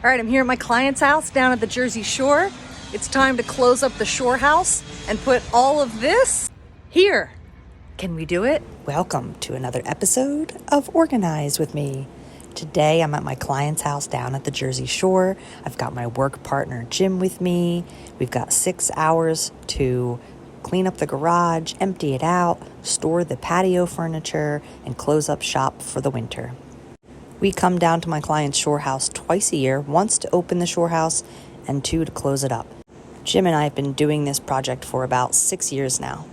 All right, I'm here at my client's house down at the Jersey Shore. It's time to close up the shore house and put all of this here. Can we do it? Welcome to another episode of Organize with me. Today I'm at my client's house down at the Jersey Shore. I've got my work partner Jim with me. We've got 6 hours to clean up the garage, empty it out, store the patio furniture, and close up shop for the winter. We come down to my client's shore house twice a year, once to open the shore house and 2 to close it up. Jim and I have been doing this project for about 6 years now.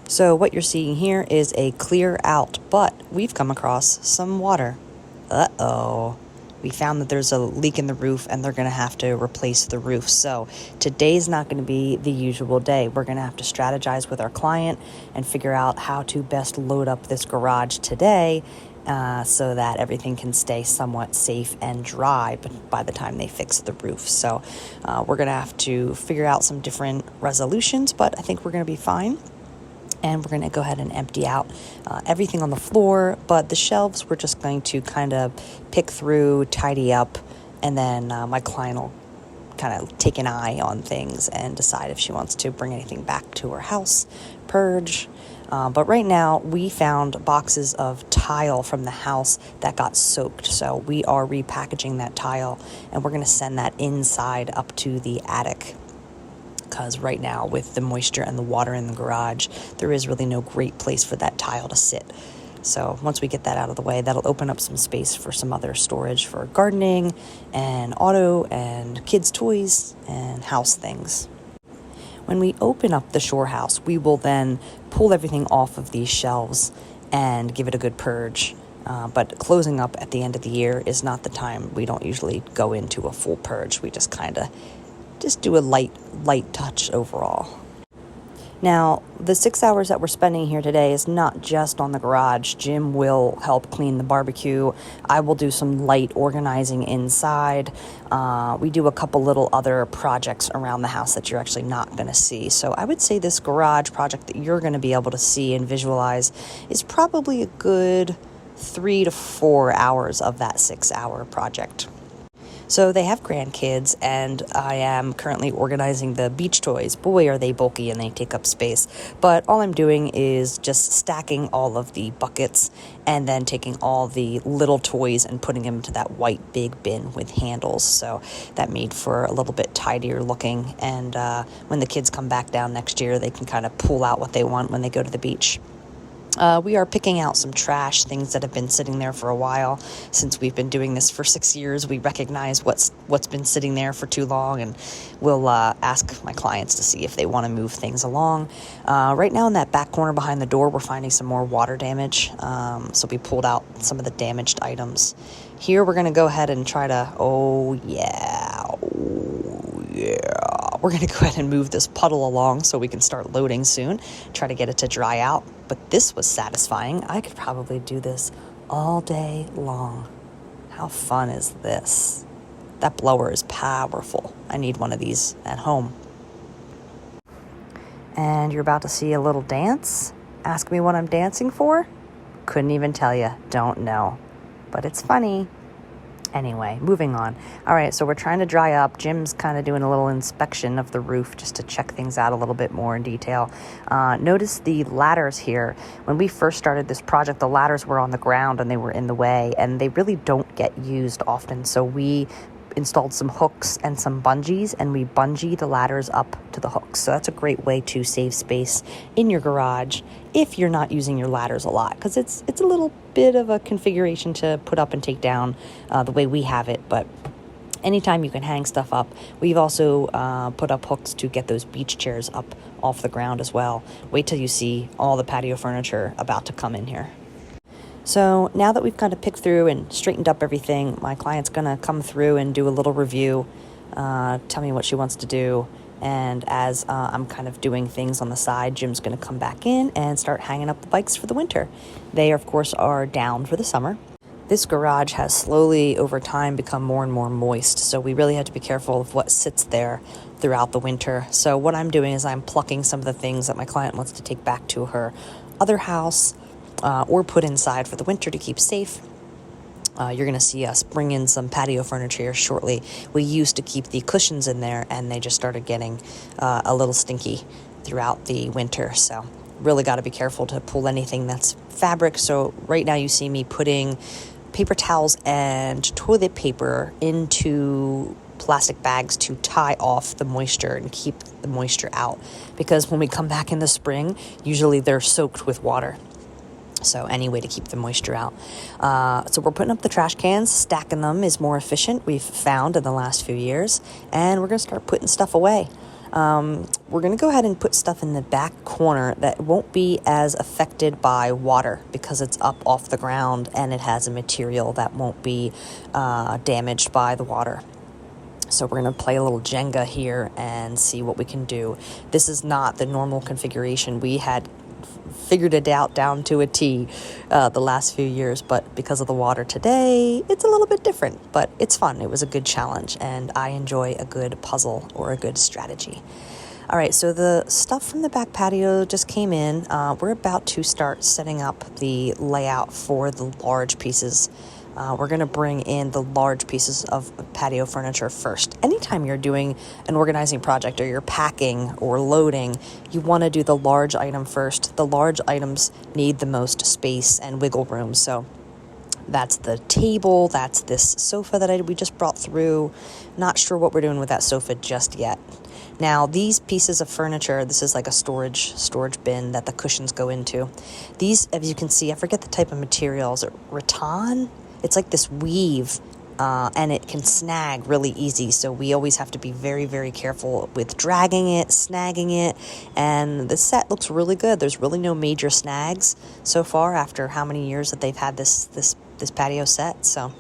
So what you're seeing here is a clear out, but we've come across some water. Uh-oh. We found that there's a leak in the roof and they're going to have to replace the roof. So today's not going to be the usual day. We're going to have to strategize with our client and figure out how to best load up this garage today so that everything can stay somewhat safe and dry by the time they fix the roof. So we're going to have to figure out some different resolutions, but I think we're going to be fine. And we're going to go ahead and empty out everything on the floor, but the shelves we're just going to kind of pick through, tidy up, and then my client will kind of take an eye on things and decide if she wants to bring anything back to her house, purge. But right now we found boxes of tile from the house that got soaked. So we are repackaging that tile and we're going to send that inside up to the attic. Because right now with the moisture and the water in the garage, there is really no great place for that tile to sit. So once we get that out of the way, that'll open up some space for some other storage for gardening and auto and kids' toys and house things. When we open up the shore house, we will then pull everything off of these shelves and give it a good purge. But closing up at the end of the year is not the time. We don't usually go into a full purge. We just kind of do a light touch overall. Now, the 6 hours that we're spending here today is not just on the garage. Jim will help clean the barbecue. I will do some light organizing inside. We do a couple little other projects around the house that you're actually not going to see. So I would say this garage project that you're going to be able to see and visualize is probably a good 3 to 4 hours of that 6 hour project. So they have grandkids, and I am currently organizing the beach toys. Boy, are they bulky and they take up space. But all I'm doing is just stacking all of the buckets and then taking all the little toys and putting them into that white big bin with handles. So that made for a little bit tidier looking. And when the kids come back down next year, they can kind of pull out what they want when they go to the beach. We are picking out some trash, things that have been sitting there for a while. Since we've been doing this for 6 years, we recognize what's been sitting there for too long, and we'll ask my clients to see if they want to move things along. Right now in that back corner behind the door, we're finding some more water damage, so we pulled out some of the damaged items. Here we're going to go ahead and try to, we're going to go ahead and move this puddle along so we can start loading soon, try to get it to dry out. But this was satisfying. I could probably do this all day long. How fun is this? That blower is powerful. I need one of these at home. And you're about to see a little dance? Ask me what I'm dancing for? Couldn't even tell you. Don't know. But it's funny. Anyway, moving on. All right, so we're trying to dry up. Jim's kind of doing a little inspection of the roof just to check things out a little bit more in detail. Notice the ladders here. When we first started this project, the ladders were on the ground and they were in the way, and they really don't get used often. So we installed some hooks and some bungees, and we bungee the ladders up to the hooks. So that's a great way to save space in your garage if you're not using your ladders a lot, because it's a little bit of a configuration to put up and take down the way we have it. But anytime you can hang stuff up. We've also put up hooks to get those beach chairs up off the ground as well. Wait till you see all the patio furniture about to come in here. So now that we've kind of picked through and straightened up everything, my client's going to come through and do a little review, tell me what she wants to do. And as I'm kind of doing things on the side, Jim's going to come back in and start hanging up the bikes for the winter. They, of course, are down for the summer. This garage has slowly, over time, become more and more moist, so we really have to be careful of what sits there throughout the winter. So what I'm doing is I'm plucking some of the things that my client wants to take back to her other house or put inside for the winter to keep safe. You're going to see us bring in some patio furniture here shortly. We used to keep the cushions in there, and they just started getting a little stinky throughout the winter. So really got to be careful to pull anything that's fabric. So right now you see me putting paper towels and toilet paper into plastic bags to tie off the moisture and keep the moisture out. Because when we come back in the spring, usually they're soaked with water. So any way to keep the moisture out. So we're putting up the trash cans. Stacking them is more efficient, we've found in the last few years. And we're going to start putting stuff away. We're going to go ahead and put stuff in the back corner that won't be as affected by water because it's up off the ground and it has a material that won't be damaged by the water. So we're going to play a little Jenga here and see what we can do. This is not the normal configuration. We had figured it out down to a T the last few years, but because of the water today, it's a little bit different, but it's fun. It was a good challenge, and I enjoy a good puzzle or a good strategy. All right, so the stuff from the back patio just came in. We're about to start setting up the layout for the large pieces. We're going to bring in the large pieces of patio furniture first. Anytime you're doing an organizing project or you're packing or loading, you want to do the large item first. The large items need the most space and wiggle room. So that's the table. That's this sofa that we just brought through. Not sure what we're doing with that sofa just yet. Now, these pieces of furniture, this is like a storage bin that the cushions go into. These, as you can see, I forget the type of material. Is it rattan? It's like this weave, and it can snag really easy. So we always have to be very, very careful with dragging it, snagging it. And the set looks really good. There's really no major snags so far after how many years that they've had this patio set. So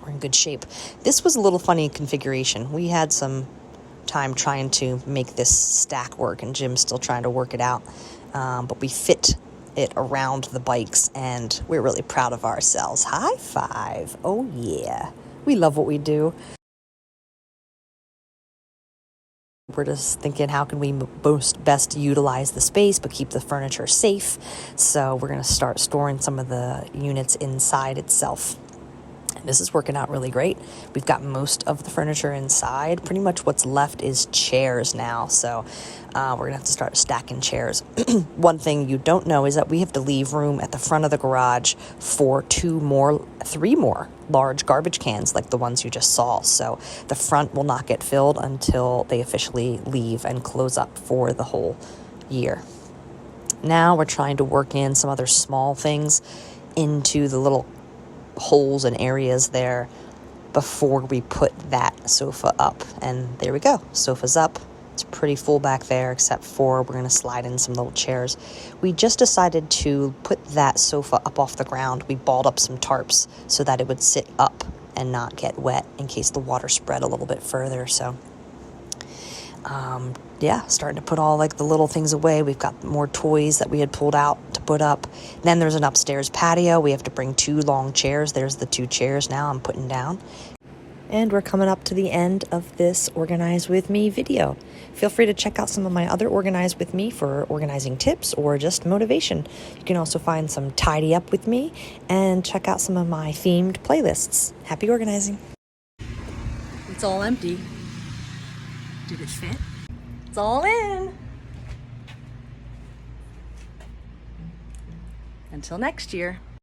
we're in good shape. This was a little funny configuration. We had some time trying to make this stack work, and Jim's still trying to work it out. But we fit it around the bikes, and we're really proud of ourselves. High five. Oh yeah, we love what we do. We're just thinking, how can we best utilize the space but keep the furniture safe? So we're going to start storing some of the units inside itself. This is working out really great. We've got most of the furniture inside. Pretty much what's left is chairs now. So we're going to have to start stacking chairs. One thing you don't know is that we have to leave room at the front of the garage for 3 more large garbage cans like the ones you just saw. So the front will not get filled until they officially leave and close up for the whole year. Now we're trying to work in some other small things into the little holes and areas there before we put that sofa up. And there we go. Sofa's up. It's pretty full back there, except for we're going to slide in some little chairs. We just decided to put that sofa up off the ground. We balled up some tarps so that it would sit up and not get wet in case the water spread a little bit further. So starting to put all like the little things away. We've got more toys that we had pulled out to put up. Then there's an upstairs patio. We have to bring 2 long chairs. There's the 2 chairs now I'm putting down. And we're coming up to the end of this Organize With Me video. Feel free to check out some of my other Organize With Me for organizing tips or just motivation. You can also find some Tidy Up With Me and check out some of my themed playlists. Happy organizing. It's all empty. Did it fit? It's all in. Until next year.